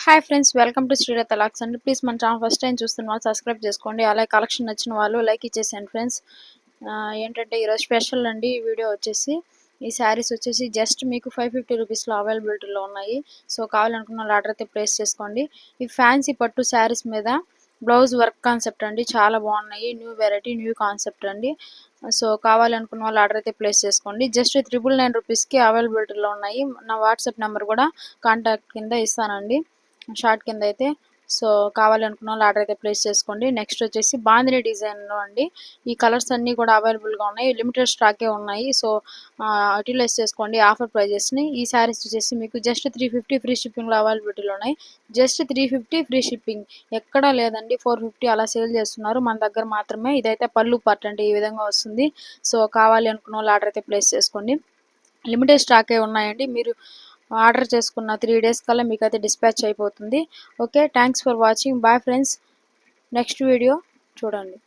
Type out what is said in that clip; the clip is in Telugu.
హాయ్ ఫ్రెండ్స్, వెల్కమ్ టు శ్రీరత్ లాక్స్ అండి. ప్లీజ్ మన ఛానల్ ఫస్ట్ టైం చూస్తున్న వాళ్ళు సబ్స్క్రైబ్ చేసుకోండి. అలాగే కలెక్షన్ నచ్చిన వాళ్ళు లైక్ ఇచ్చేసేయండి ఫ్రెండ్స్. ఏంటంటే ఈరోజు స్పెషల్ అండి ఈ వీడియో వచ్చేసి. ఈ శారీస్ వచ్చేసి జస్ట్ మీకు 550 రూపీస్లో అవైలబిలిటీలో ఉన్నాయి. సో కావాలనుకున్న వాళ్ళు ఆర్డర్ అయితే ప్లేస్ చేసుకోండి. ఈ ఫ్యాన్సీ పట్టు శారీస్ మీద బ్లౌజ్ వర్క్ కాన్సెప్ట్ అండి, చాలా బాగున్నాయి. న్యూ వెరైటీ, న్యూ కాన్సెప్ట్ అండి. సో కావాలనుకున్న వాళ్ళు ఆర్డర్ అయితే ప్లేస్ చేసుకోండి. జస్ట్ 999 రూపీస్కి అవైలబిలిటీలో ఉన్నాయి. నా వాట్సాప్ నెంబర్ కూడా కాంటాక్ట్ కింద ఇస్తానండి, షార్ట్ కింద అయితే. సో కావాలనుకున్న వాళ్ళు ఆర్డర్ అయితే ప్లేస్ చేసుకోండి. నెక్స్ట్ వచ్చేసి బాందిని డిజైన్లో అండి. ఈ కలర్స్ అన్నీ కూడా అవైలబుల్గా ఉన్నాయి, లిమిటెడ్ స్టాకే ఉన్నాయి. సో యూటిలైజ్ చేసుకోండి ఆఫర్ ప్రైజెస్ని. ఈ శారీస్ వచ్చేసి మీకు జస్ట్ 350 ఫ్రీ షిప్పింగ్లో అవైలబిలిటీలో ఉన్నాయి. జస్ట్ 350 ఫ్రీ షిప్పింగ్, ఎక్కడా లేదండి. 450 అలా సేల్ చేస్తున్నారు, మన దగ్గర మాత్రమే. ఇదైతే పళ్ళు పార్ట్ అంటే ఈ విధంగా వస్తుంది. సో కావాలి అనుకున్న వాళ్ళు ఆర్డర్ అయితే ప్లేస్ చేసుకోండి. లిమిటెడ్ స్టాకే ఉన్నాయండి. మీరు ఆర్డర్ చేసుకున్న 3 డేస్ కల్లా మీకైతే డిస్పాచ్ అయిపోతుంది. Okay, thanks for watching. Bye friends. Next video చూడండి.